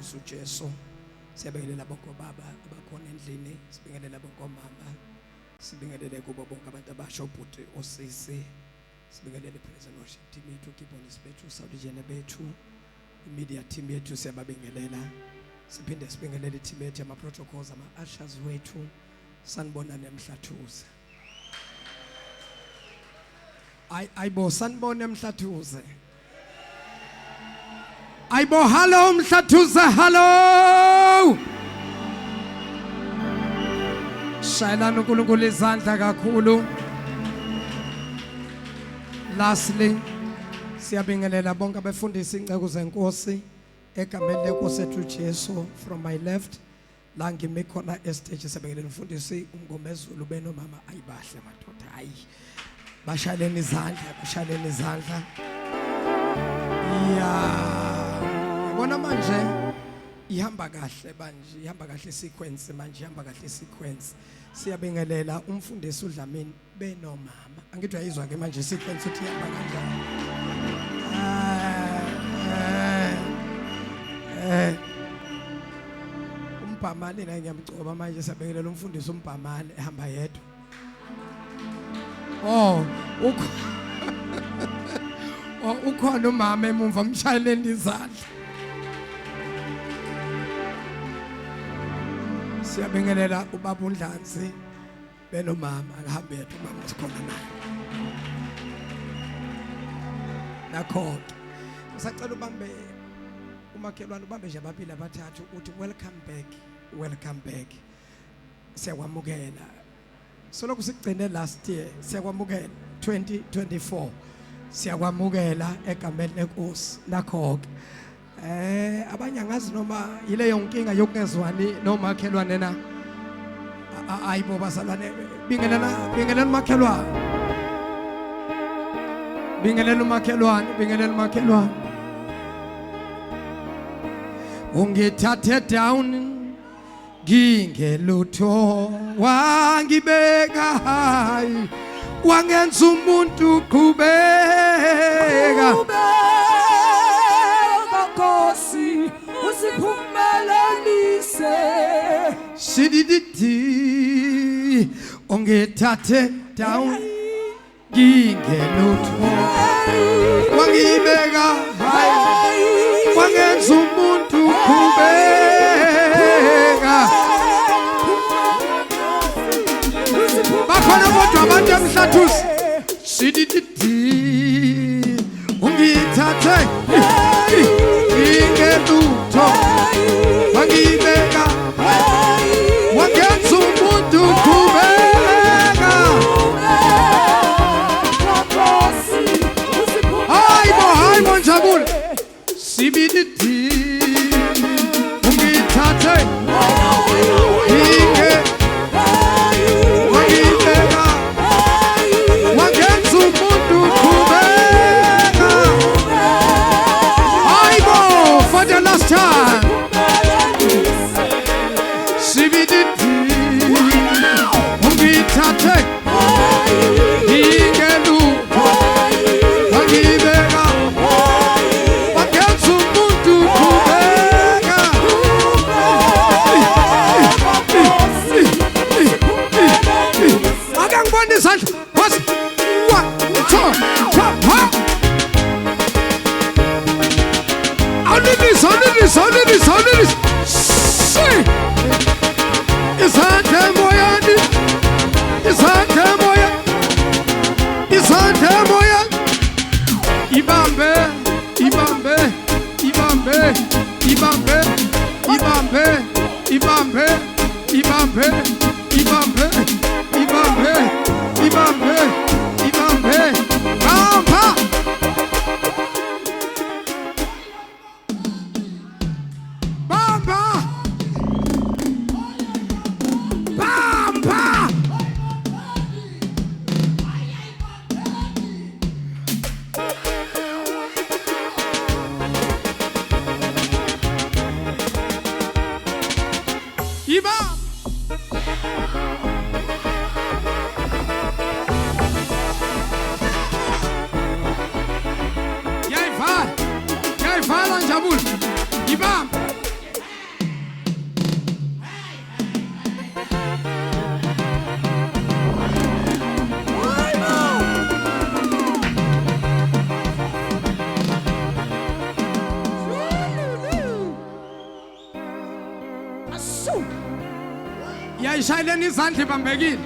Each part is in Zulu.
Nkosi uJesu. Siyabingelela bonke baba abakhona endlini, sibingelela bonke mama, sibingelele kubo bonke abantu abasha ubhuti osisi, sibingelele present worship team yethu, keyboardist bethu, sound engineer bethu, media team yethu siyababingelela. Siphinde sibingelele team yethu ama protocols ama ushers wethu, sanibonani Umhlathuze. Ayibo sanibona Umhlathuze. Ayibo hello Umhlathuze, hello. Shayelana uNkulunkulu izandla kakhulu. Lastly, siyabingelela bonke abafundisi inceko zenkosi egameni lenkosi ethu Jesu. From my left la ngime khona estage siyabingelela umfundisi uMngomezulu benomama ayibahle madoda hayi. Bashaleni izandla. Yabona manje ihamba kahle sequence siyabingelela umfundisi uDlamini benomama angithi uyayizwa ke manje sequence uthi ihamba kanjani. Umbhamali naye ngiyamgcoba manje siyabingelela umfundisi umbhamali ehamba yedwa. Ukhona umama emumva mshayeleni izandla. Siyabingelela ubaba uNdlanzi benomama akahambe yedwa umama sikhona naye. Nakho ngisacela ubambe umakhelwane ubambe nje ababili abathathu uthi welcome back. Siyakwamukela. Soloko sigcine last year siyakwamukela 2024. Siyakwamukela egameni lenkosi nakho abanye angazi noma ile yonkinga yokungezwani nomakhelwane na ayibo basalwane bingelela umakhelwane ungithathe down ngingelutho wangibeka high wangenza umuntu qhubeka Nkosi usiphumelelise sidididi ungithathe down ngingelutho wangibeka high wangenza umuntu qhubeka bakhona kodwa abantu Umhlathuze sidididi ungithathe ngingelutho wangibeka wangenza umuntu qhubeka hayibo njabule sibididi ungithathe Yayishayeleni izandla ibambekile.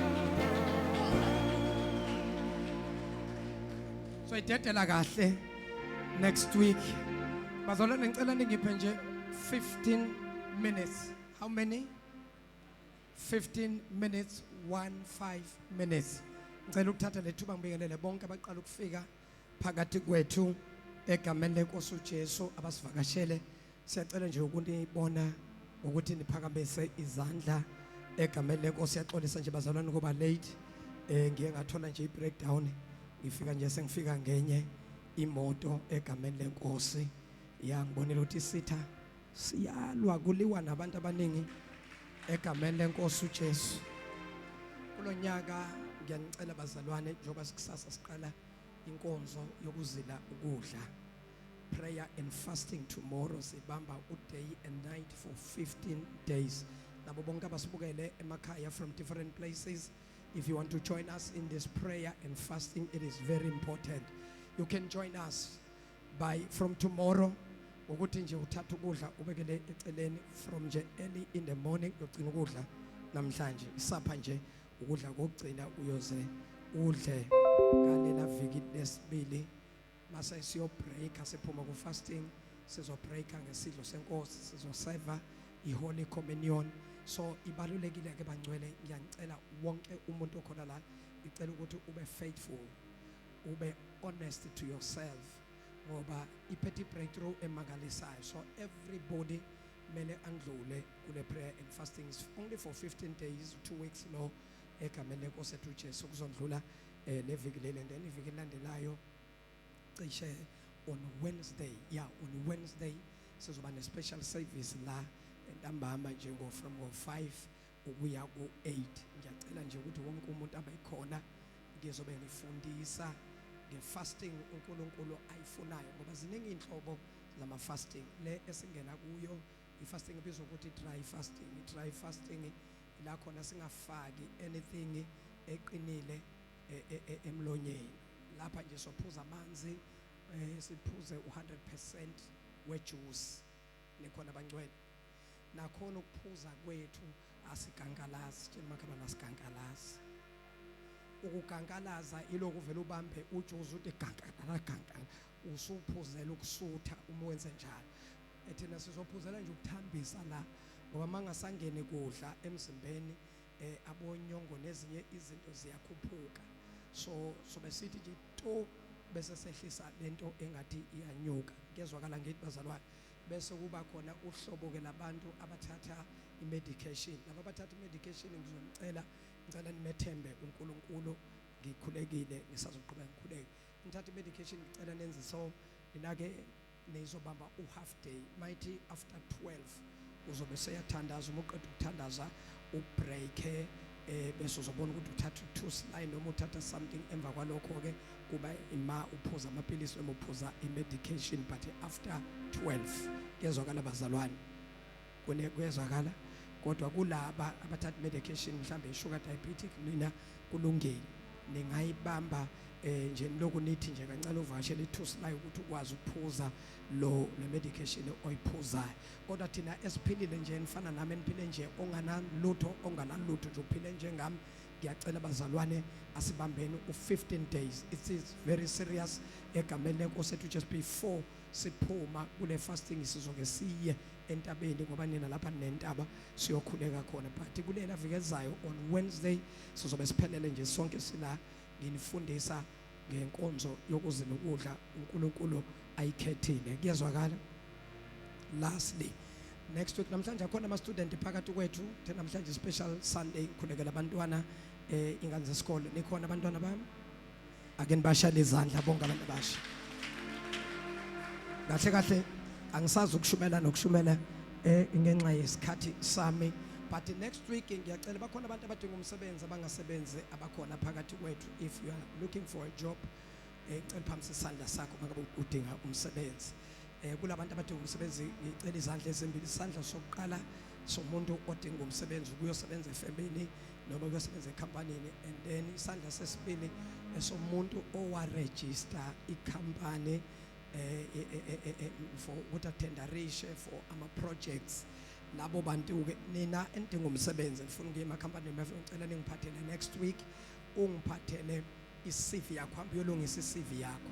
So idedela kahle next week. Bazalwane ngicela ningiphe nje 15 minutes. How many? 15 minutes, 15 minutes. Ngicela ukuthatha lethuba ngibingelele bonke abaqala ukufika phakathi kwethu egameni lenkosi uJesu abasivakashele. Siyacela nje ukunibona ukuthi niphakamise izandla egameni lenkosi. Siyaxolisa nje bazalwane kuba late. Ngiye ngathola nje i-breakdown. Ngifika nje sengifika ngenye imoto egameni lenkosi. Ngibonela ukuthi sitha siyalwa kuliwa nabantu abaningi egameni lenkosi uJesu. Kulonyaka ngiyanicela bazalwane njengoba sikusasa siqala inkonzo yokuzila ukudla, prayer and fasting tomorrow sibamba day and night for 15 days. Nabo bonke abasibukele emakhaya from different places, if you want to join us in this prayer and fasting, it is very important. You can join us from tomorrow. Ukuthi nje uthatha ukudla ubekele eceleni from nje early in the morning uyogcina ukudla namhlanje isapha nje ukudla kokugcina uyoze udle kalela viki lesibili mase siyo break asiphuma ku fasting sizo break ngesidlo senkosi sizo serve iholy communion. So ibalulekile ke bangcwele, ngiyacela wonke umuntu okhona la ngicela ukuthi ube faithful, ube honest to yourself ngoba iphethe breakthrough emangalisayo. So everybody mele andlule kule prayer and fasting is only for 15 days, 2 weeks lo egameni lenkosi ethu uJesu kuzondlula leviki leli, and then iviki elandelayo cishe on Wednesday, on Wednesday sizoba ne special service la entambama nje from 5 ukuya ku 8. Ngiyacela nje ukuthi wonke umuntu abayikhona ngizobe ngifundisa nge-fasting uNkulunkulu ayifunayo ngoba ziningi inhlobo lama fasting. Le esingena kuyo i-fasting ebizwa ukuthi dry fasting. I-dry fasting la khona singafaki anything eqinile emlonyeni. Lapha nje sophuza amanzi, siphuze 100% wejuice nekhona abangcwele. Nakhona ukuphuza kwethu asikankalazi, tshela makhaba nasikankalazi. Ukukankalaza ilokhu vele ubambe ujuice uthi gankala usuphuzela ukusutha uma wenze njalo. Ethina sizophuzela nje ukuthambisa la ngoba mangasangene kudla emzimbeni abonyongo nezinye izinto ziyakhuphuka. So besithi nje to bese sehlisa lento engathi iyanyuka. Kuyezwakala ngithi bazalwane. Bese kuba khona uhlobo ke labantu abathatha i-medication. Laba abathatha i-medication ngicela nimethembe uNkulunkulu, ngikhulekile ngisazoqhubeka ngikhuleke. Nithatha i-medication ngicela nenze so ninake nizobamba half day. Mighty after 12 uzobe seyathandaza, uma uqeda ukuthandaza ubreak bese uzobona ukuthi uthatha 2 slide noma uthatha something emva kwalokho ke kuba ima uphuza amaphilisi noma uphuza i-medication, but after 12. Kuyezwakala bazalwane, kuyezwakala. Kodwa kulaba abathatha medication mhlambe sugar diabetic nina kulungile ningayibamba nje lokho nithi nje kancane uvashele i2 slide ukuthi ukwazi ukuphuza lo medication oyiphuzayo. Kodwa thina esiphilile nje nifana nami eniphile nje onganalutho nje uphile njengami, ngiyacela bazalwane asibambeni u15 days. It is very serious egameni lenkosi ethu. Just before siphuma kule fasting sizoke siye entabeni ngoba nina lapha nentaba siyokhuleka khona, but kulela viki ezayo on Wednesday sizobe siphelele nje sonke sila nginifundisa ngenkonzo yokuzila ukudla uNkulunkulu ayikhethile. Kuyezwakala. Lastly, next week namhlanje akhona ama student phakathi kwethu, namhlanje special Sunday khulekela abantwana ingane zesikole. Nikhona abantwana bami? Ake nibashale izandla bonke abantu abasha. Kahle angisazi ukushumela nokushumela ngenxa yesikhathi sami, but next week ngiyacela bakhona abantu abadinga umsebenzi abangasebenzi abakhona phakathi kwethu. If you are looking for a job, ngicela phambi isandla sakho ngabe udinga umsebenzi. Kulabantu abadinga umsebenzi ngicela izandla ezimbili. Isandla sokuqala somuntu odinga umsebenzi ukuyosebenza efemini noma ukuyosebenza ecompanyini, and then isandla sesibili esomuntu owaregister icompany for ukuthi atenderishe for ama projects labo bantu-ke nina enidingumsebenzi nifuna ukuya emakhampanini ngicela ningiphathele next week, ungiphathele i-CV yakho, hambe uyolungisa i-CV yakho,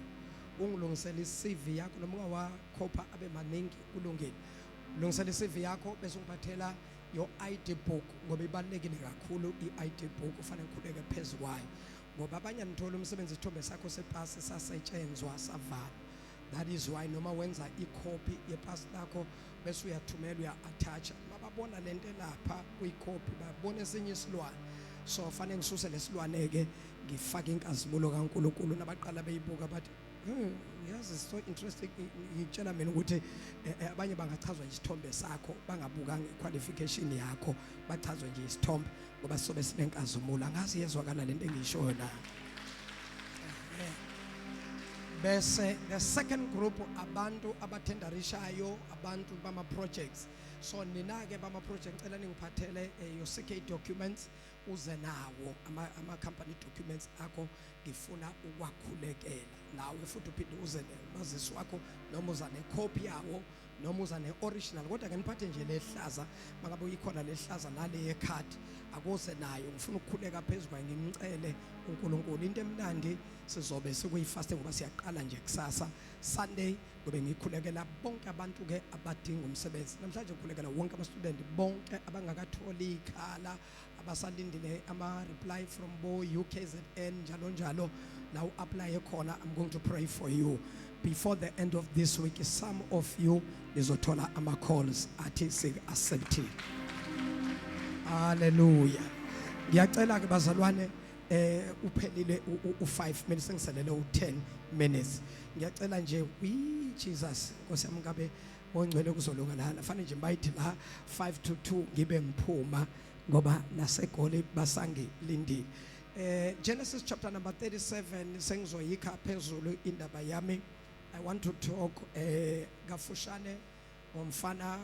ungilungisele i-CV yakho noma ungawakhopha abe maningi kulungile. Lungisela i-CV yakho bese ungiphathela your ID book ngoba ibalulekile kakhulu i-ID book, ufanele ukhuleke phezu kwayo ngoba abanye nithola umsebenzi isithombe sakho sepasi sasetshenzwa savala. That is why noma wenza i-copy yepasi lakho bese uyathumela uya-attach, mababona lento lapha kwi-copy babona esinye isilwane, so fanele ngisuse lesilwane-ke ngifake inkazimulo kaNkulunkulu nabaqala beyibuka bathi yazi so interesting. Ngitshela mina ukuthi abanye bangachazwa isithombe sakho bangabukanga i-qualification yakho, bachazwe nje isithombe ngoba sobe sinenkazimulo. Angazi yezwakala lento engishoyo na. Bese the second group abantu abathendarishayo, abantu bama projects. So nina ke bama projects ngicela ningiphathele your CK documents, uze nawo ama company documents akho, ngifuna ukwakhulekela nawe futhi uphinde uze nomazisi wakho noma uza necopy yawo noma uza ne-original, kodwa ke niphathe nje lehlaza mangabe uyikhona lehlaza nale ye-card akuze nayo. Ngifuna ukukhuleka phezulu kwayo ngimcele uNkulunkulu into emnandi sizobe sikuyifaste ngoba siyaqala nje kusasa Sunday, ngobe ngikhulekela bonke abantu ke abadinga umsebenzi namhlanje, ngikhulekela wonke ama-student bonke abangakatholi ikhala, abasalindile ama-reply from bo UKZN njalo njalo la u-apply khona. I'm going to pray for you before the end of this week. Some of you nizothola ama-calls athi sik-accepting. Hallelujah. Ngiyacela ke bazalwane uphelile u5 minutes sengiselele u10 minutes. Ngiyacela nje Jesus Nkosi yami ngabe ongcwele kuzolunga lana, fanele nje bayithi la 5 to 2 ngibe ngiphuma ngoba nasegoli basangilindile. Genesis chapter number 37 sengizoyikha phezulu indaba yami. I want to talk gafushane ngomfana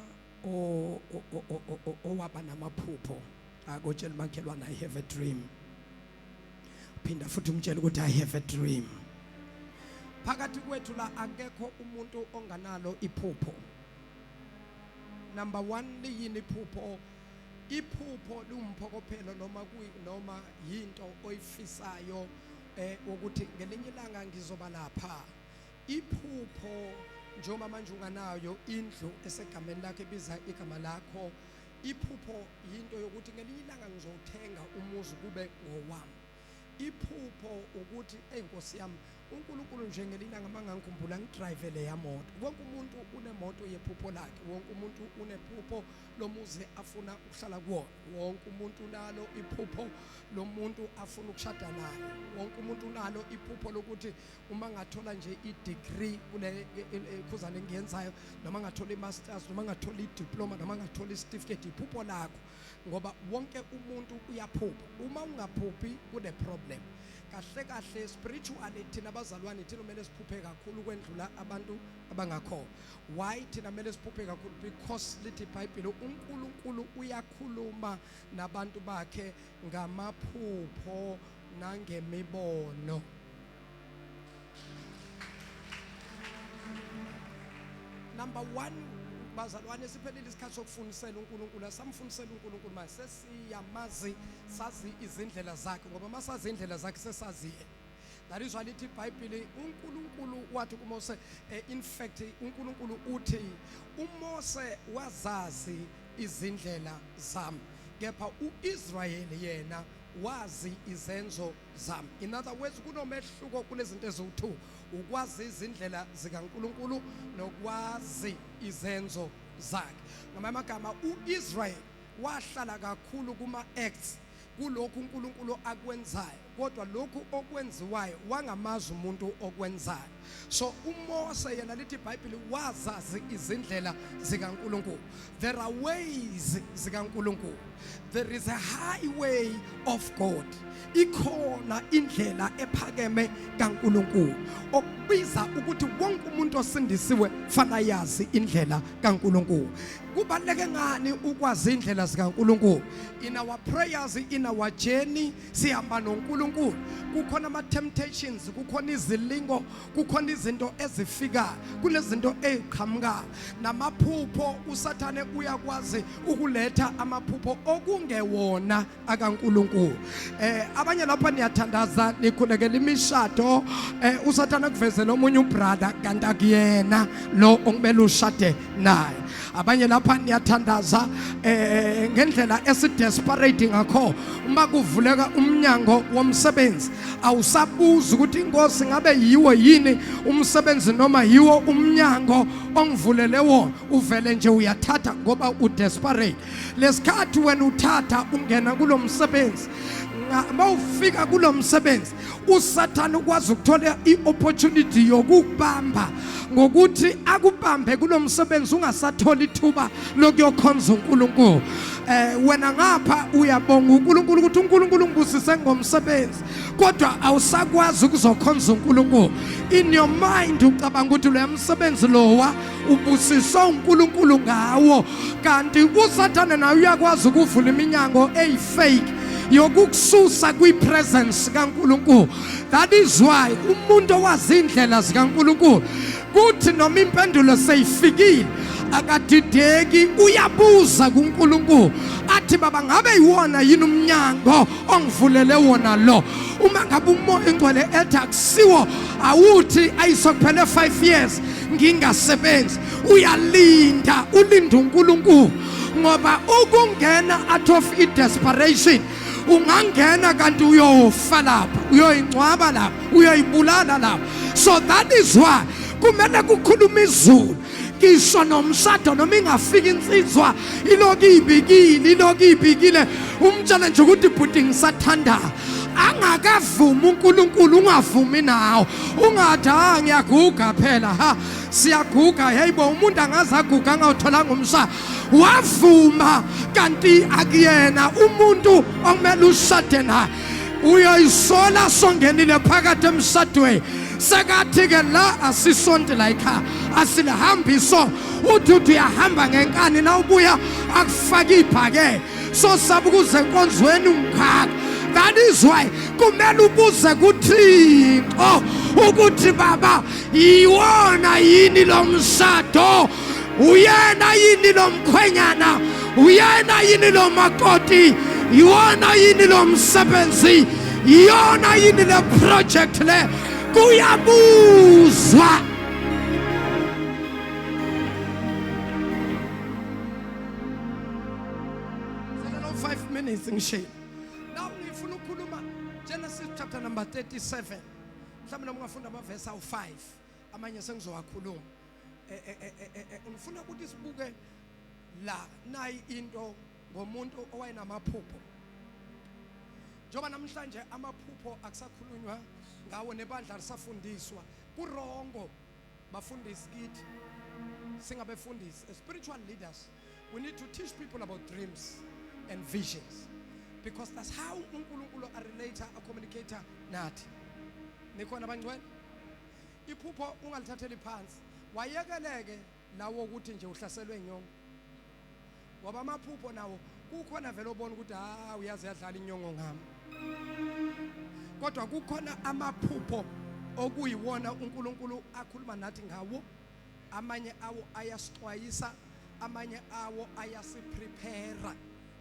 owaba namaphupho. Akutshela makhelwana I have a dream. Phinda futhi umtshela ukuthi I have a dream. Phakathi kwethu la akekho umuntu onganalo iphupho. Number 1 liyini iphupho? Iphupho lumphokophelo noma yinto oyifisayo ukuthi ngelinye ilanga ngizoba lapha. Iphupho njengoba manje unganayo indlu esegameni lakho ebiza igama lakho, iphupho yinto yokuthi ngelinye ilanga ngizothenga umuzi kube ngowami. Iphupho ukuthi enkosi yami uNkulunkulu nje ngelinye ilanga mangangikhumbula ngidrive le yamoto. Wonke umuntu unemoto yephupho lakhe, wonke umuntu unephupho lomuzi afuna ukuhlala kuwo, wonke umuntu nalo iphupho lomuntu afuna ukushada naye, wonke umuntu nalo iphupho lokuthi uma ngathola nje i-degree kule khuzane ngiyenzayo, noma ngathola i-masters, noma ngathola i-diploma, noma ngathola i-certificate, iphupho lakho ngoba wonke umuntu uyaphupha. Uma ungaphuphi kune problem. Kahle kahle spiritually thina abazalwane thina kumele siphuphe kakhulu kwendlula abantu abangakho. Why thina kumele siphuphe kakhulu? Because lithi iBhayibheli uNkulunkulu uyakhuluma nabantu bakhe ngamaphupho nangemibono. Number 1, bazalwane siphelile isikhathi sokufundisela uNkulunkulu, asamfundisela uNkulunkulu manje sesiyamazi, sazi izindlela zakhe ngoba masazi indlela zakhe sesaziye. That is why lithi iBhayibheli uNkulunkulu wathi kuMose, in fact uNkulunkulu uthi uMose wazazi izindlela zami kepha uIsrayeli yena wazi izenzo zami. In other words, kunomehluko kulezinto eziwu2, ukwazi izindlela zikaNkulunkulu nokwazi izenzo zakhe. Ngamanye amagama uIsrael wahlala kakhulu kuma-acts kulokhu uNkulunkulu akwenzayo, kodwa lokhu okwenziwayo wangamazi umuntu okwenzayo. So uMose yena lithi iBhayibheli wazazi izindlela zikaNkulunkulu. There are ways zikaNkulunkulu. There is a highway of God. Ikhona indlela ephakeme kaNkulunkulu okubiza ukuthi wonke umuntu osindisiwe fana yazi indlela kaNkulunkulu. Kubaleke ngani ukwazi indlela zikaNkulunkulu? In our prayers, in our journey sihamba noNkulunkulu kaNkulunkulu kukhona ama temptations, kukhona izilingo, kukhona izinto ezifika, kunezinto eziqhamuka namaphupho. Usathane uyakwazi ukuletha amaphupho okungewona akaNkulunkulu. Abanye lapha niyathandaza nikhulekela imishado, usathane kuvezela omunye ubrother kanti akuyena lo okumele ushade naye. Abanye lapha niyathandaza ngendlela esidesperate ngakho uma kuvuleka umnyango womsebenzi awusabuza ukuthi inkosi ngabe yiwo yini umsebenzi noma yiwo umnyango ongivulele wona, uvele nje uyathatha ngoba udesperate. Lesikhathi wena uthatha ungena kulomsebenzi, mawufika kulomsebenzi uSathane ukwazi ukuthola iopportunity yokukubamba ngokuthi akubambe kulomsebenzi ungasathola ithuba lokuyokhonza uNkulunkulu. Wena ngapha uyabonga uNkulunkulu ukuthi uNkulunkulu ngibusise ngomsebenzi kodwa awusakwazi ukuzokhonza uNkulunkulu. In your mind ucabanga ukuthi lo msebenzi lowa ubusiswa uNkulunkulu ngawo, kanti uSathane naye uyakwazi ukuvula iminyango eyifake yokukususa kwipresence kaNkulunkulu. That is why umuntu owazi indlela zikaNkulunkulu kuthi noma impendulo seyifikile akadideki, uyabuza kuNkulunkulu athi baba ngabe yiwona yini umnyango ongivulele wona lo. Uma ngabe umoya ingcwele ethi akusiwo, awuthi ayisokuphele 5 years ngingasebenzi, uyalinda, ulinda uNkulunkulu ngoba ukungena out of desperation ungangena kanti uyofa lapha, uyoyingcwaba lapha, uyoyibulala lapha. So that is why kumele kukhuluma izulu kisho nomshado noma ingafika insizwa iloku ibikile umtshela nje ukuthi bhuti ngisathanda angakavumi uNkulunkulu, ungavumi nawo, ungathi ngiyaguga phela, siyaguga. Hayibo, umuntu angaze aguga angawutholanga umshado, wavuma kanti akuyena umuntu okumele ushade naye. Uyoyisola songenile phakathi emshadweni, sekathi ke la asisonto la ekhaya asilihambi, so uthi uyahamba ngenkani na ubuya akufaka iphake, so sabukuze enkonzweni ungikhaka. That is why kumele ubuze kuThixo ukuthi baba yiwona yini lo mshado, uyena yini lo mkhwenyana, uyena yini lo makoti, yiwona yini lo msebenzi, yiyona yini le project le. Kuyabuzwa. Selelo 5 minutes ngishe. Now ngifuna ukukhuluma Genesis chapter number 37. Mhlawumbe noma ungafunda amavesi awu5, amanye sengizowakhuluma. Ngifuna ukuthi sibuke la nayi into ngomuntu owayenamaphupho. Njoba namhlanje amaphupho akusakhulunywa ngawo nebandla lisafundiswa, kurongo bafundisi kithi singabefundisi. As spiritual leaders, we need to teach people about dreams and visions, because that's how uNkulunkulu a relator, a communicator nathi. Nikhona bangcwele? Iphupho ungalithatheli phansi, wayekeleke lawo ukuthi nje uhlaselwe inyongo. Ngoba amaphupho nawo kukhona vele obona ukuthi uyazi yadlala inyongo ngami. Kodwa kukhona amaphupho okuyiwona uNkulunkulu akhuluma nathi ngawo. Amanye awo ayasixwayisa, amanye awo ayasiprepare,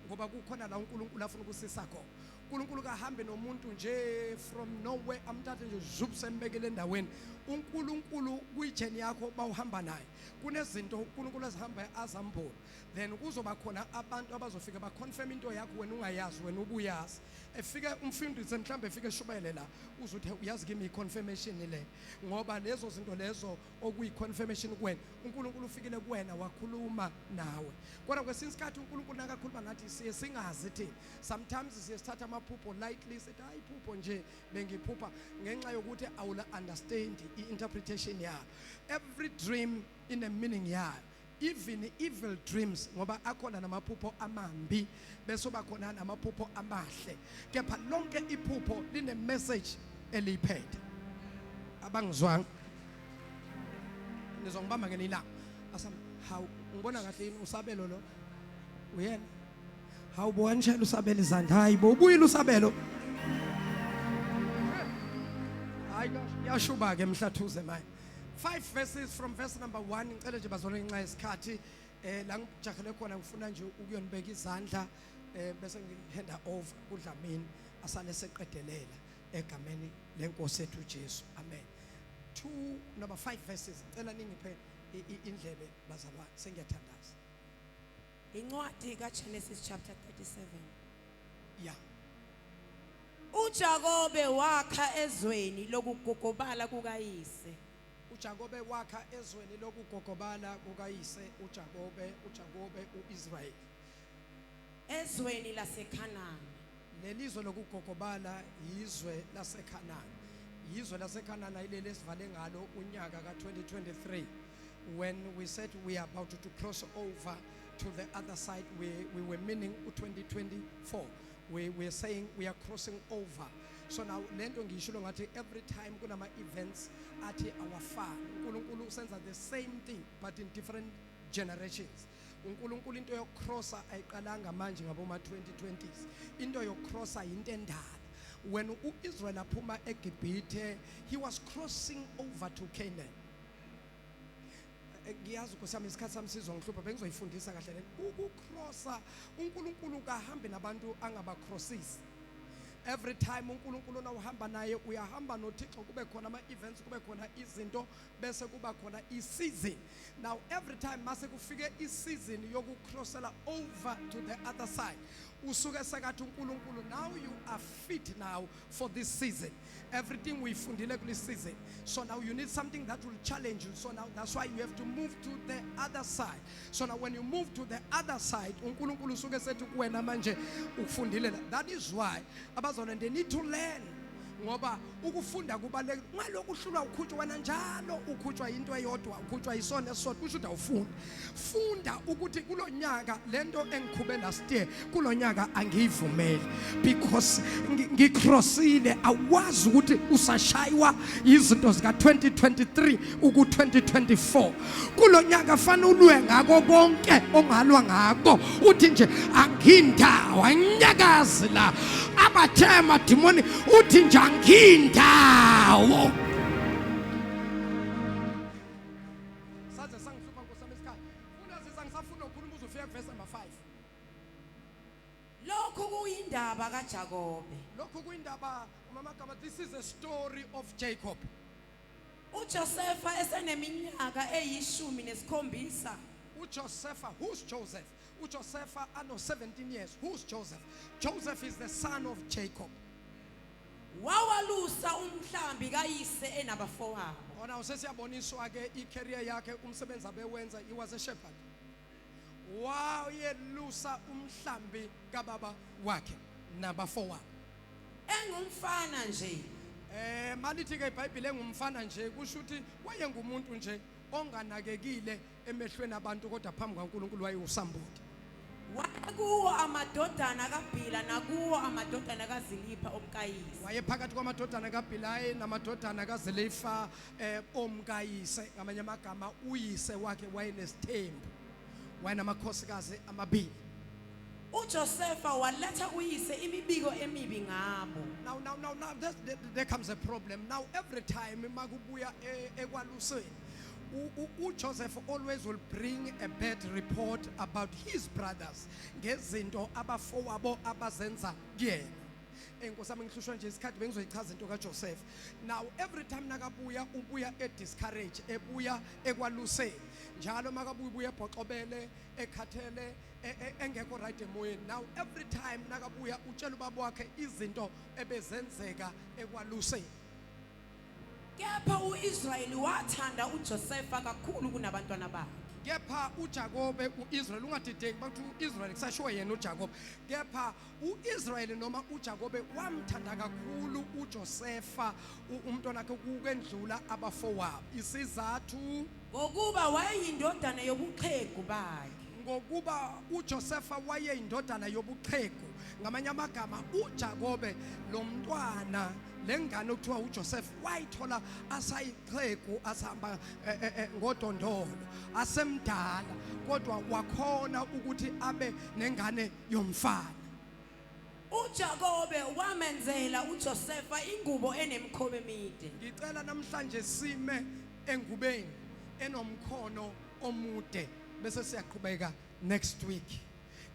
ngoba kukhona la uNkulunkulu afuna ukusisa khona. uNkulunkulu kahambe nomuntu nje from nowhere amthathe nje zup sembekele endaweni. uNkulunkulu kuyijeni yakho bawuhamba naye, kunezinto uNkulunkulu azihamba azambona, then kuzoba khona abantu abazofika ba confirm into yakho wena ungayazi, wena ubuyazi. Efike umfundisi mhlambe efike eshubele la uzothi uyazi kimi iconfirmation le, ngoba lezo zinto lezo okuyi confirmation kuwena uNkulunkulu ufikile kuwena wakhuluma nawe. Kodwa kwesinye isikhathi uNkulunkulu nakakhuluma nathi siye singazi thina. Sometimes siye sithatha amaphupho lightly, sithi hayi iphupho nje bengiphupha, ngenxa yokuthi awula understand i-interpretation yayo. Every dream in a meaning yayo, even evil dreams, ngoba akhona namaphupho amambi bese bakhona namaphupho amahle, kepha lonke iphupho line message eliphethe. Abangizwanga nizongibamba ngelila asam how ngibona kahle yini usabelo lo uyena, hawu bonjela usabelo izandla, hayi bobuyile usabelo. Yashuba ke Umhlathuze manje. 5 verses from verse number 1 ngicela nje bazole ngenxa yesikhathi la ngijahele khona ngifuna nje ukuyonibeka izandla bese ngihanda over kuDlamini asale seqedelela egameni lenkosi ethu Jesu. Amen. 5 verses ngicela ningiphe indlebe bazalwane sengiyathandaza. Incwadi kaGenesis chapter 37. Yeah. uJakobe wakha ezweni lokugogobala kukayise. uJakobe wakha ezweni lokugogobala kukayise uJakobe uIsrael. Ezweni laseKhanani. Lelizwe lokugogobala yizwe laseKhanani. Yizwe laseKhanani ayilele sivale ngalo unyaka ka2023 when we said we are about to cross over to the other side. We were meaning 2024. We were saying we are crossing over. So now lento ngishilo ngathi every time kunama events athi awafana uNkulunkulu senza the same thing but in different generations. uNkulunkulu into yokcrossa ayiqalanga manje ngaboma 2020s. Into yokcrossa into endala. When uIsrael aphuma eGibhithe, he was crossing over to Canaan. Ngiyazi kusami isikhathi sami sizongihlupha bengizoyifundisa kahle le. Ukucrossa uNkulunkulu kahambe nabantu angabacrossisi. Every time uNkulunkulu na uhamba naye uyahamba noThixo kube khona ama events kube khona izinto bese kuba khona iseason. Now every time mase kufike iseason yokucrossela over to the other side. Usuke sekathi uNkulunkulu now you are fit now for this season. Everything we fundile this season. So now you need something that will challenge you. So now that's why you have to move to the other side. So now when you move to the other side, uNkulunkulu usuke sethi kuwena manje ukufundile. That is why abazona they need to learn. Ngoba ukufunda kubaleka ngalokho uhlulwa ukhutshwa njalo ukhutshwa into eyodwa ukhutshwa isona esodwa kusho ukuthi awufunda. Funda ukuthi kulonyaka lento engikhube last year kulonyaka angiyivumeli because ngicrossile awazi ukuthi usashaywa izinto zika 2023 uku 2024. Kulonyaka fanele ulwe ngako konke ongalwa ngako uthi nje angindawo anyakazi la abathema demoni uthi nje angindawo. Saze sangihlupha nkosami isikhathi. Funa sizangisafuna ukukhuluma uzofika verse number 5. Lokhu kuyindaba kaJakobe. Lokhu kuyindaba mama gama, this is a story of Jacob. uJosefa eseneminyaka eyi-17. uJoseph, who's Joseph? uJoseph ano 17 years. Who's Joseph? Joseph is the son of Jacob. Wawalusa umhlambi kayise enabafowabo. Ona usesiyaboniswa ke icareer yakhe umsebenzi abewenza. He was a shepherd. Wayelusa umhlambi kababa wakhe nabafowabo. Engumfana nje. Malithi ke iBhayibheli engumfana nje kusho ukuthi wayengumuntu nje onganakekile emehlweni abantu kodwa phambi kaNkulunkulu wayewusambodi. Wakuwo amadodana kaBhila nakuwo amadodana kaZilipha omkayise. Wayephakathi kwamadodana kaBhilayi namadodana kaZilipha omkayise. Ngamanye amagama uyise wakhe wayenesithembu. Wayenamakhosikazi amabili. uJosefa waletha uyise imibiko emibi ngabo. Now there comes a problem. Now every time makubuya ekwaluseni uJoseph always will bring a bad report about his brothers ngezinto abafowabo abazenza kuyena. Enkosami ngihlushwa nje isikhathi bengizoyichaza into kaJoseph. Now every time nakabuya ubuya discourage ebuya ekwaluseni njalo makabuya ubuya ebhoxobele ekhathele engekho right emoyeni. Now every time nakabuya utshela ubaba wakhe izinto ebezenzeka ekwaluseni. Kepha uIsrayeli wathanda uJosefa kakhulu kunabantwana bakhe. Kepha uJakobe uIsrael ungadideki bathi uIsrael kusashiwo yena uJakobe. Kepha uIsrael noma uJakobe wamthanda kakhulu uJosefa umntwana wakhe ukendlula abafowabo. Isizathu ngokuba wayeyindodana yobuqhegu bakhe. Ngokuba uJosefa wayeyindodana yobuqhegu. Ngamanye amagama uJakobe lo mntwana lengane okuthiwa uJoseph wayithola asayiqhegu asihamba ngodondolo asemdala kodwa wakhona ukuthi abe nengane yomfana. uJakobe wamenzela uJosefa ingubo enemkhono emide. Ngicela namhlanje sime engubeni enomkhono omude bese siyaqhubeka next week.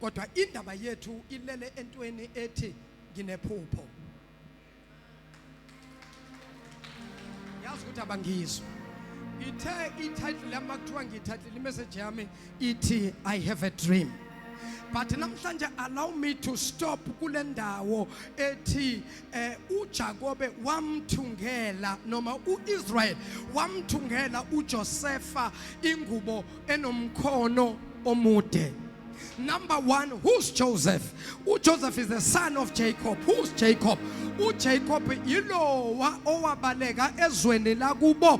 Kodwa indaba yethu ilele entweni ethi nginephupho. Yazi ukuthi abangizwa. Ithe ititle yami kuthiwa ngititle message yami ithi I have a dream. But namhlanje allow me to stop kule ndawo ethi uJakobe wamthungela noma uIsrael wamthungela uJosefa ingubo enomkhono omude. Number one, who's Joseph? Joseph is the son of Jacob. Who's Jacob? UJacob yilowa owabaleka ezweni lakubo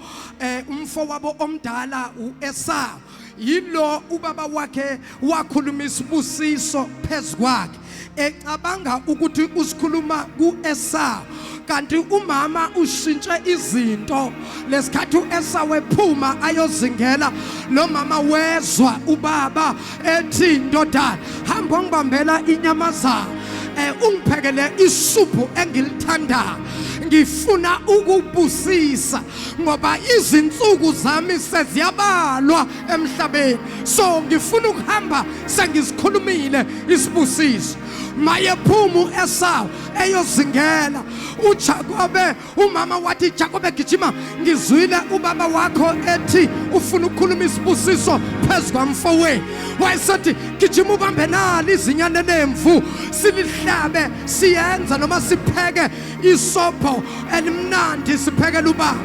umfowabo omdala uEsau. Yilo ubaba wakhe wakhuluma isibusiso phezukwakhe ecabanga ukuthi usikhuluma kuEsau kanti umama ushintshe izinto lesikhathi uEsau ephuma ayozingela lo mama wezwa ubaba ethi ndodana hamba ngibambela inyamazana ungiphekele isuphu engilithanda ngifuna ukubusisa ngoba izinsuku zami seziyabalwa emhlabeni so ngifuna ukuhamba sengizikhulumile isibusiso maye phumu Esau eyozingela uJakobe umama wathi Jakobe gijima ngizwile ubaba wakho ethi ufuna ukukhuluma isibusiso phezukwamfowenu wayesethi gijima ubambe nali izinyane lemvu silihlabe siyenza noma sipheke isopho elimnandi siphekela ubaba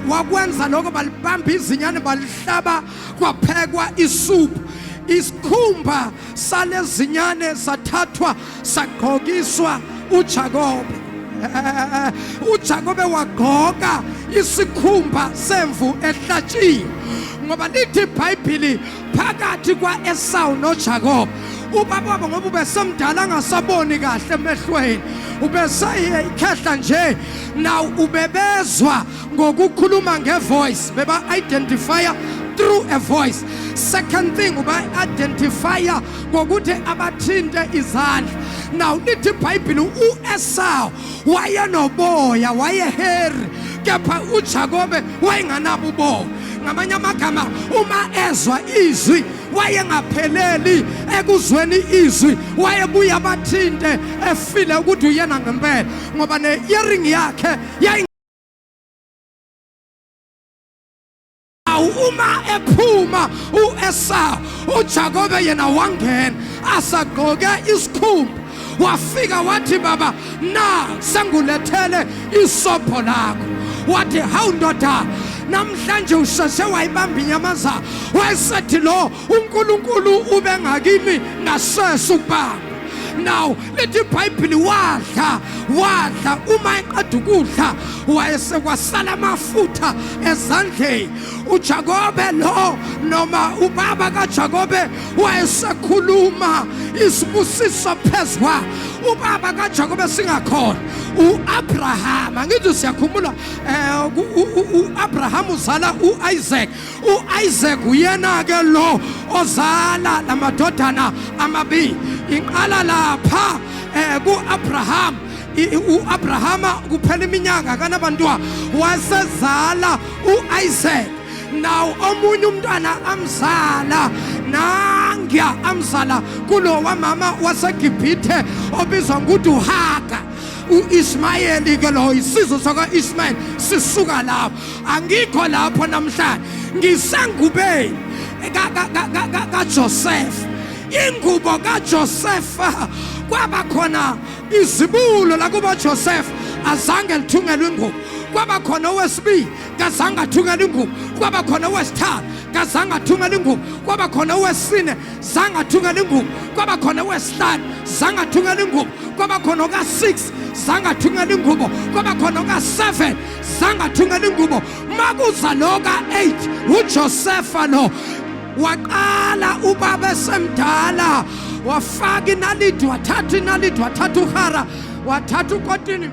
wakwenza lokho balibamba izinyane balihlaba kwaphekwa isuphu isikhumba salezinyane sathathwa sagqokiswa uJakobe uJakobe wagqoka isikhumba semvu ehlatshiwe ngoba lithi iBhayibheli phakathi kwaEsau noJakobe ubaba wabo ngoba ubesemdala angasaboni kahle emehlweni ubeseyikhehla nje now ubebezwa ngokukhuluma ngevoice beba identifier through a voice. Second thing uba identifier ngokuthi abathinte izandla. Now lithi iBhayibheli uEsau wayenoboya wayeheri kepha uJakobe wayenganabo uboya. Ngamanye amagama uma ezwa izwi wayengapheleli ekuzweni izwi wayebuya abathinte efile ukuthi uyena ngempela ngoba ne-earring yakhe uma ephuma uEsau uJakobe yena wangena asagqoke isikhumba wafika wathi baba na sengulethele isopho lakho wathi hawu ndoda namhlanje usheshe wayibamba inyamazana wayesethi lo uNkulunkulu ube ngakimi ngasese ukubamba. Now lithi iBhayibheli wadla uma eqeda ukudla wayesekwasala amafutha ezandleni uJakobe lo noma ubaba kaJakobe wayesekhuluma isibusiso phezwa ubaba kaJakobe singakhona uAbraham angithi siyakhumbula uAbraham uzala uIsaac uyena ke lo ozala lamadodana amabili inqala lapha kuAbraham uAbrahama kuphela iminyaka kanabantwana wasezala uIsaac now omunye umntwana amzala nangya amzala kulo wamama waseGibhithe obizwa ngokuthi uHaga uIsmayeli ke lo isizwe sakaIsmayeli sisuka lapho angikho lapho namhlanje ngisengubeni kaJoseph ingubo kaJosefa kwaba khona izibulo la kuba Joseph azange lithungelwe ingubo kwaba khona owesibili kazange athungele ingubo kwaba khona owesithathu kazange athungele ingubo kwaba khona owesine zange athungele ingubo kwaba khona owesihlanu zange athungele ingubo kwaba khona oka6 zange athungele ingubo kwaba khona oka7 zange athungele ingubo makuza lo ka8 uJosefa lo waqala ubaba semdala wafaka inalidi wathatha inalidi wathatha uhara wathatha ukotini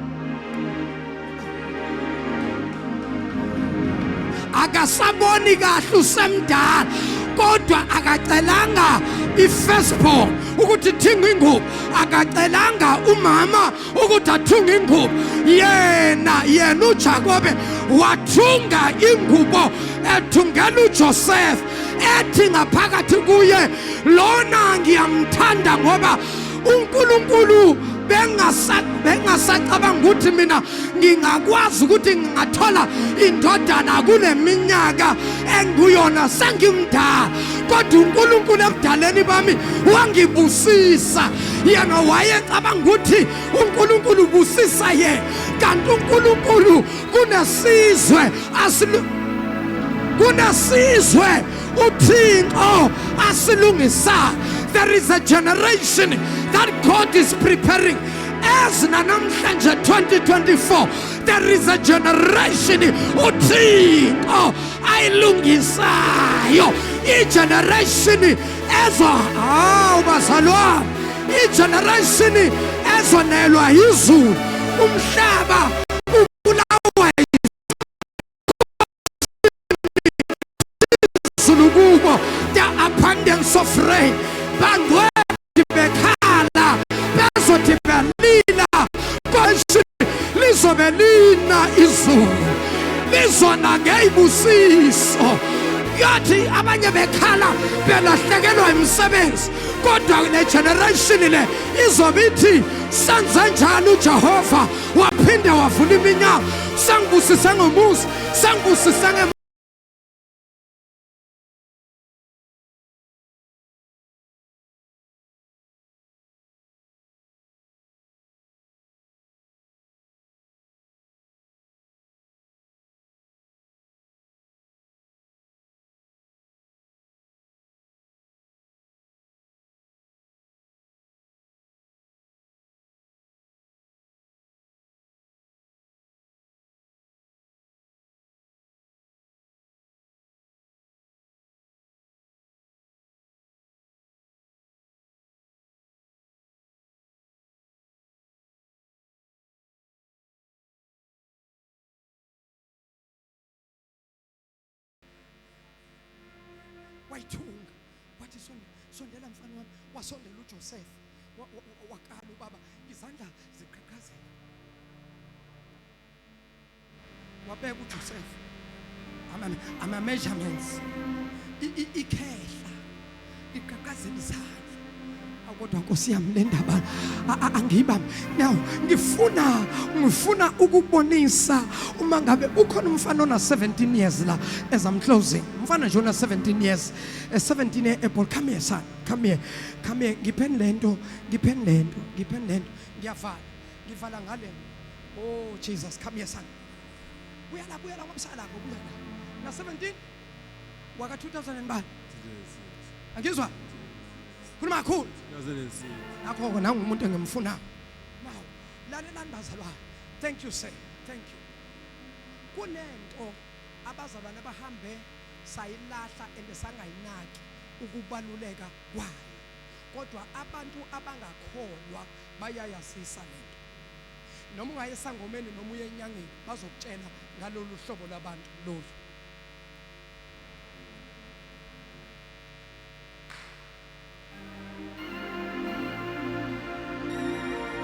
akasaboni kahle usemdala kodwa akacelanga i-firstborn ukuthi thinga ingubo, akacelanga umama ukuthi athunga ingubo. Yena uJakobe wathunga ingubo ethungela uJoseph ethi ngaphakathi kuye, lona ngiyamthanda ngoba uNkulunkulu bengasacabanga ukuthi mina ngingakwazi ukuthi ngingathola indodana kule minyaka engiyona sengimdala, kodwa uNkulunkulu ebudaleni bami wangibusisa. Yena wayecabanga ukuthi uNkulunkulu ubusisa yena, kanti uNkulunkulu kunesizwe uThixo asilungisa. There is a generation that God is preparing. As namhlanje 2024, there is a generation uThixo ayilungisayo. I-generation bazalwane, i-generation ezonelwa yizulu, umhlaba ubulawa yizulu kubo, the abundance of rain. Bangwedi bekhala bezothi belila konke lizobelina izulu lizona ngeyibusiso. Yathi abanye bekhala belahlekelwa imisebenzi, kodwa le generation le izobithi senze njalo uJehova waphinde wavula iminyango, sangibusise ngomusa, sangibusise wayithunga. Wathi sondela mfana wami, wasondela uJoseph wakala ubaba, izandla ziqhaqhazela. Wabeka uJoseph ama-measurements, ikhehla iqhaqhazela izandla. Kodwa Nkosi yami le ndaba angiyibambi. Now ngifuna ukubonisa uma ngabe ukhona umfana ona 17 years la as I'm closing. Umfana nje ona 17 years, 17 April. Come here son, come here. Ngipheni lento. Ngivala ngale. Oh Jesus, come here son. Buya la ngomsala lapho, buya la. Na 17 waka 2000 and bani. Angizwa? Khuluma kakhulu. Nakho nangu umuntu engimfuna. Now, lalelani bazalwane. Thank you sir. Thank you. Kunento abazalwane abahambe sayilahla endesangayinaki ukubaluleka kwayo. Kodwa abantu abangakholwa bayayasisa lento. Noma ungayesangomeni noma uye enyangeni bazokutshela ngalolu hlobo labantu lolu.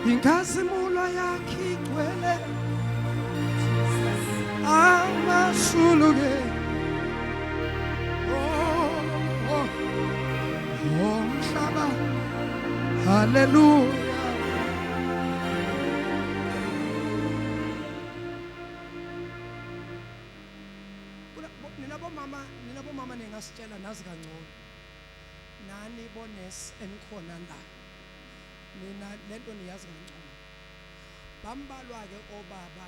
Inkazimulo yakhe igcwele amashuluke. Oh mhlaba, hallelujah. Ninabomama ningasitshela nazi kangcono. Nani bonesi enikhona la. Mina lento niyazi ngcono. Bambalwa ke obaba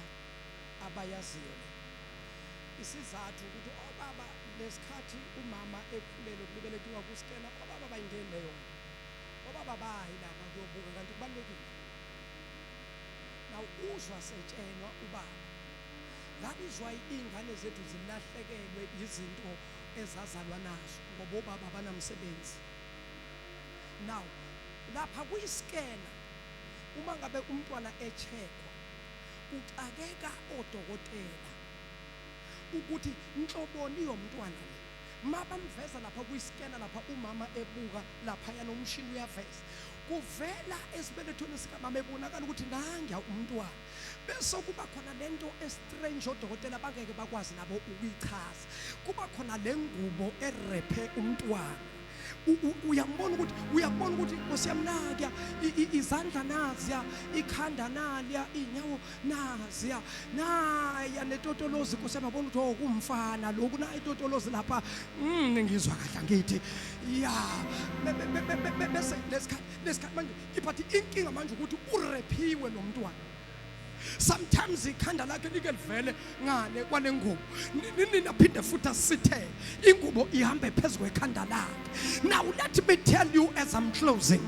abayaziyo. Isizathu ukuthi obaba lesikhathi umama ekhulele ukubelekwa kusikena, obaba bayingene leyo. Obaba bayi lapha kuyobuka kanti kubalekile. Now uzwa setshenwa ubaba. That is why ingane zethu zilahlekelwe izinto ezazalwa nazo ngoba obaba banamsebenzi. Now lapha kuyiskena uma ngabe umntwana echekwa ucakeka odokotela ukuthi inhloboni yomntwana le mabamveza lapha kuyiskena lapha umama ebuka lapha yana umshini uyaveza kuvela esibelethweni sikamama ebonakala ukuthi nangiya umntwana bese kuba khona lento estrange odokotela bangeke bakwazi nabo ukuyichaza kuba khona lengubo erephe umntwana uyabona ukuthi osiyamnaka izandla naziya ikhanda naliya inyawo naziya naya netotolozi kusiyabona ukuthi kumfana lokhu na itotolozi lapha ngizwa kahle ngithi ya bese lesikhathi manje iphathi inkinga manje ukuthi urephiwe lo mntwana sometimes ikhanda lakhe like livele ngale kwalengubo nina phinde futhi asithe ingubo ihambe phezulu ekhanda lakhe. Now let me tell you as I'm closing,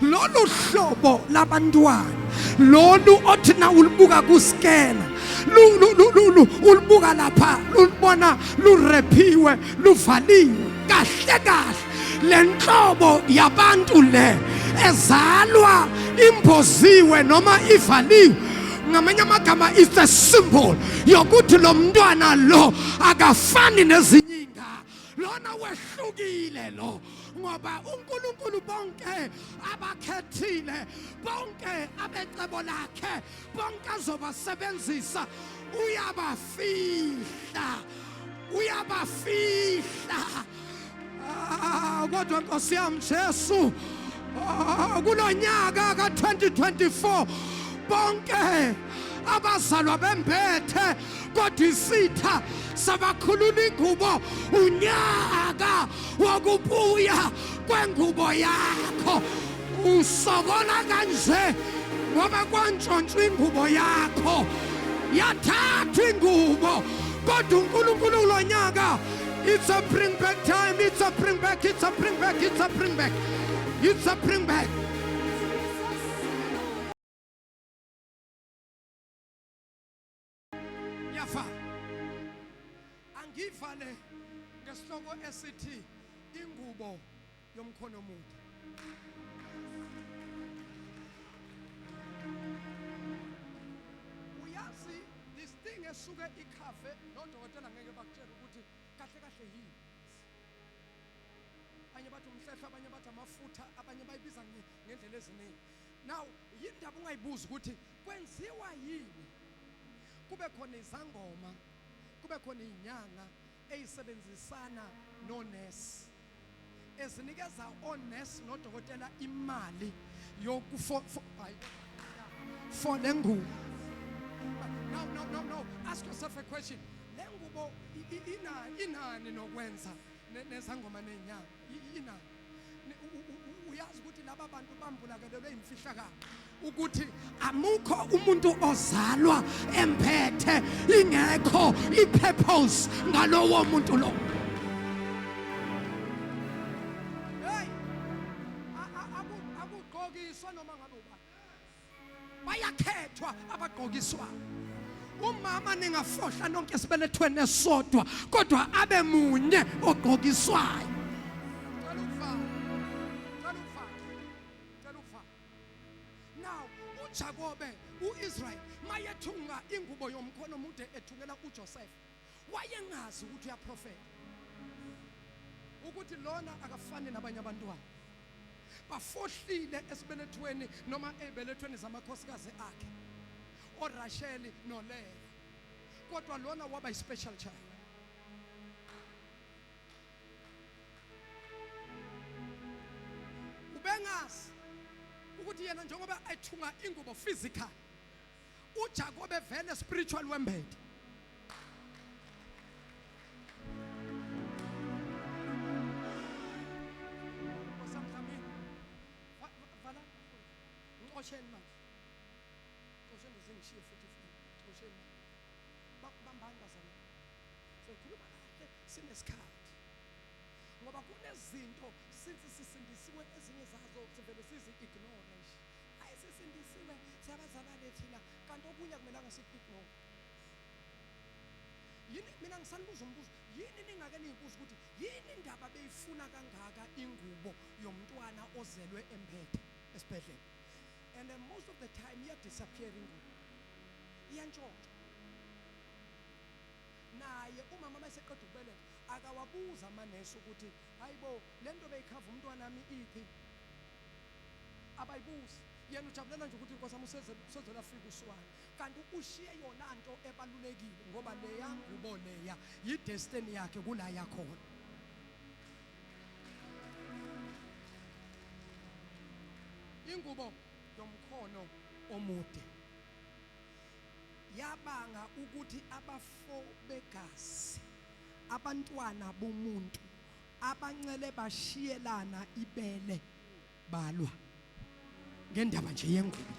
lolu hlobo labantwana lolu othi na ulibuka kuskena ulibuka lapha ulibona lurephiwe luvaliwe kahle kahle lenhlobo yabantu le ezalwa imboziwe noma ivaliwe ngamanye amagama is the symbol yokuthi lo mntwana lo akafani nezinyinga lona wehlukile lo ngoba uNkulunkulu bonke abakhethile bonke abecebo lakhe bonke azobasebenzisa uyabafihla kodwa Nkosi yami Jesu kulonyaka ka2024 bonke abazalwa bembethe kodwa isitha sabakhulula ingubo unyaka wokubuya kwengubo yakho usokola kanje ngoba kwantshontshwa ingubo yakho yathathwa ingubo kodwa uNkulunkulu kulonyaka it's a bring back time, it's a bring back, it's a bring back, it's a bring back, it's a bring back. Angivale ngesihloko esithi ingubo yomkhono omude. Uyazi this thing esuke ikhafe nodokotela ngeke bakutshela ukuthi kahle kahle yini. Abanye bathi umhlehlo, abanye bathi amafutha, abanye bayibiza ngendlela eziningi. Now yindaba ungayibuza ukuthi kwenziwa yini kube khona izangoma kube khona inyanga eyisebenzisana nonesi ezinikeza onesi nodokotela imali for lengubo. No, ask yourself a question. Lengubo inani nokwenza nezangoma nenyanga inani. Uyazi ukuthi laba bantu bambulakelelwe imfihlakalo ukuthi amukho umuntu ozalwa emphethe ingekho ipurpose ngalowo muntu lo. Hey, akugqokiswa noma ngabe ubani bayakhethwa abagqokiswa. Umama ningafohla nonke esibelethweni esodwa kodwa abe munye ogqokiswayo. Jakobe uIsrael mayethunga ingubo yomkhono omude ethungela uJoseph wayengazi ukuthi uyaprofeta ukuthi lona akafani nabanye abantwana bafohlile esibelethweni noma ebelethweni zamakhosikazi akhe oRasheli noLeya kodwa lona waba special child. Ubengazi ukuthi yena njengoba ethunga ingubo physical uJakobe vele spiritual wembethe. Osamhlamini vala ngosheni manje ngosheni zingishiye futhi ngosheni bakubambana bazana so khuluma kahle sinesikhathi ngoba kunezinto since sisindisiwe ezinye zazo sivele sizi ignore nje ayisisindisiwe siyabazabale thina kanti okunye akumelanga siku-ignore. Yini mina ngisanibuza umbuzo yini ningake niyibuza ukuthi yini indaba beyifuna kangaka ingubo yomntwana ozelwe emphethe esibhedlela and most of the time disappear ingubo iyantshontsha naye umama mayeseqeda ukubeletha akawabuza amanesi ukuthi hayibo lento beyikhava umntwana wami iphi, abayibuzi. Yena ujabulela nje ukuthi inkosi yami usezela fika usiwana, kanti ushiye yona nto ebalulekile ngoba leya ngubo leya yi-destiny yakhe kula yakhona. Ingubo yomkhono omude yabanga ukuthi abafo begazi, abantwana bomuntu abancele bashiyelana ibele balwa ngendaba nje yengubo,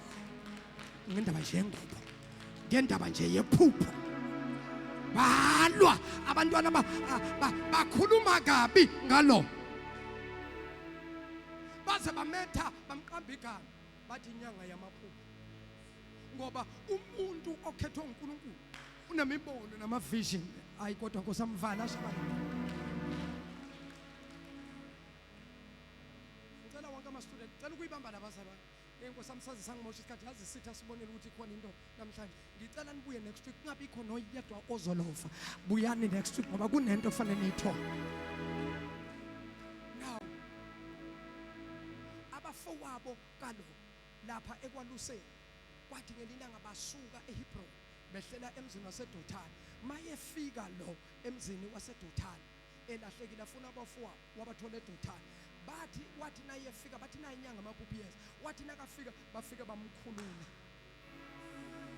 ngendaba nje yengubo, ngendaba nje yephupho balwa. Abantwana bakhuluma kabi ngalo, baze bametha bamqamba igama bathi inyanga yamaphupho, ngoba umuntu okhethwe uNkulunkulu unemibono namavision. Hayi kodwa nkosamvala Tshabalala. Ngicela wonke ama-student, ngicela ukuyibamba labazalwane. Inkosi amsazi sangimosha isikhathi yazi sitha sibonele ukuthi khona into namhlanje. Ngicela nibuye next week, kungabikho noyedwa ozolova. Buyani next week ngoba kunento kufanele niyithole. Now abafowabo kalo lapha ekwaluseni kwathi ngelinanga basuka eHebron behlela emzini waseDothani. Mayefika lo emzini waseDothani elahlekile afuna abafowabo wabathola eDothani. Bathi wathi nayefika bathi nayi inyanga amaphupho yes, wathi nakafika bafike bamkhulula,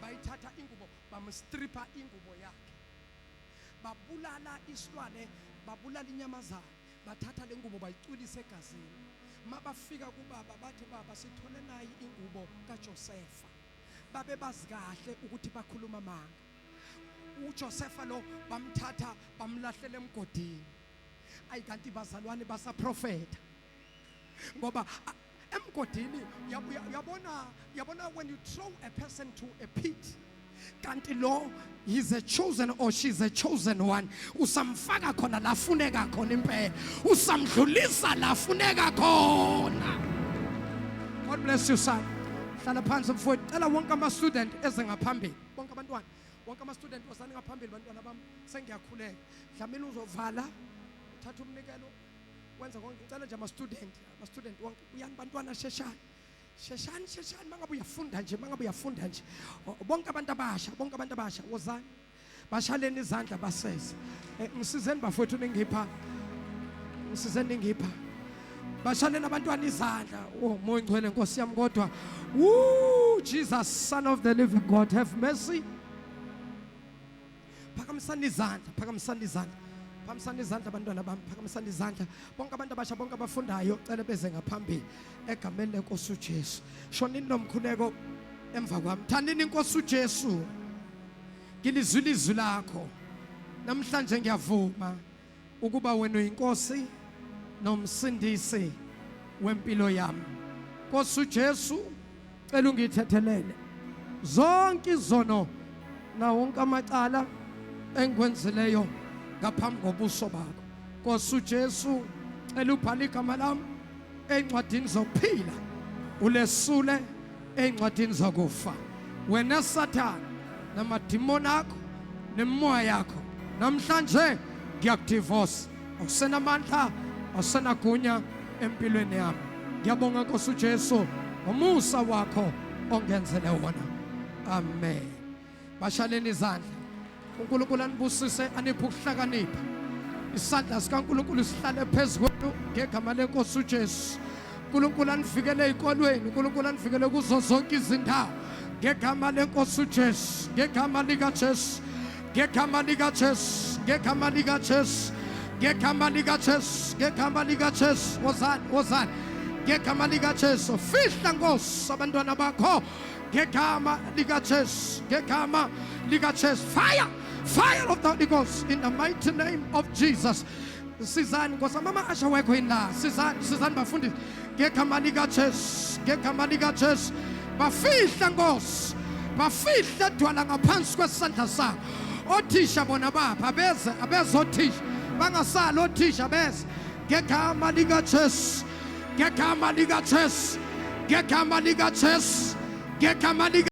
bayithatha ingubo bamstripha ingubo yakhe, babulala isilwane, babulala inyamazana, bathatha le ngubo bayicwilisa egazini. Mabafika kubaba bathi baba sithole nayi ingubo kaJosefa. Babe bazi kahle ukuthi bakhuluma amanga. uJosefa lo bamthatha bamlahlela emgodini. Ayikanti bazalwane basaprofeta ngoba emgodini yabona when you throw a person to a pit, kanti lo he's a chosen or she's a chosen one, usamfaka khona la funeka khona impela, usamdlulisa la funeka khona. God bless you son. Hlala phansi mfowethu, cela wonke ama-student eze ngaphambili, bonke abantwana, wonke ama-student wozani ngaphambili bantwana bami, sengiyakhuleka. Dlamini uzovala, uthatha umnikelo, wenza konke. Ngicela nje ama-student wonke, uyani bantwana sheshani. Sheshani mangabe uyafunda nje, bonke abantu abasha, wozani. Bashaleni izandla baseze. Ngisizeni bafowethu ningipha. Bashaleni abantwana izandla. Oh moya ngcwele Nkosi yami kodwa. Woo, Jesus Son of the living God, have mercy. Phakamisani izandla bantwana bami, phakamisani izandla. Bonke abantu abasha, bonke abafundayo, cela beze ngaphambili egameni leNkosi uJesu. Shonini nomkhuleko emva kwami. Thandini iNkosi uJesu. Ngilizwile izwi lakho. Namhlanje ngiyavuma ukuba wena uyinkosi nomsindisi wempilo yami. Nkosi uJesu, cela ungithethelele zonke izono na wonke amacala engikwenzileyo ngaphambi kobuso bakho. Nkosi uJesu, cela ubhale igama lami encwadini zokuphila, ulesule encwadini zokufa. Wena Satan namadimoni akho nemoya yakho, namhlanje ngiyakudivorce. Awusenamandla, awusenagunya empilweni yami. Ngiyabonga Nkosi uJesu ngomusa wakho ongenzele wona. Amen. Bashaleni izandla. uNkulunkulu anibusise, aniphe ukuhlakanipha. Isandla sikaNkulunkulu sihlale phezu kwethu ngegama leNkosi uJesu. uNkulunkulu anivikele ezikolweni, uNkulunkulu anivikele kuzo zonke izindawo ngegama leNkosi uJesu, ngegama likaJesu, ngegama likaJesu, ngegama likaJesu, ngegama likaJesu, ngegama likaJesu. Wozani ngegama likaJesu. Fihla Nkosi abantwana bakho ngegama likaJesu, ngegama likaJesu. Fire of the Holy Ghost in the mighty name of Jesus. Sizani Nkosi, mama asha wekho inla. Sizani bafundisi ngegama likaJesu, ngegama likaJesu. Bafihla Nkosi, bafihla dwala ngaphansi kwesandla sakho. Othisha bona bapha abeze othisha, bangasali othisha beze ngegama likaJesu, ngegama likaJesu, ngegama likaJesu, ngegama likaJesu.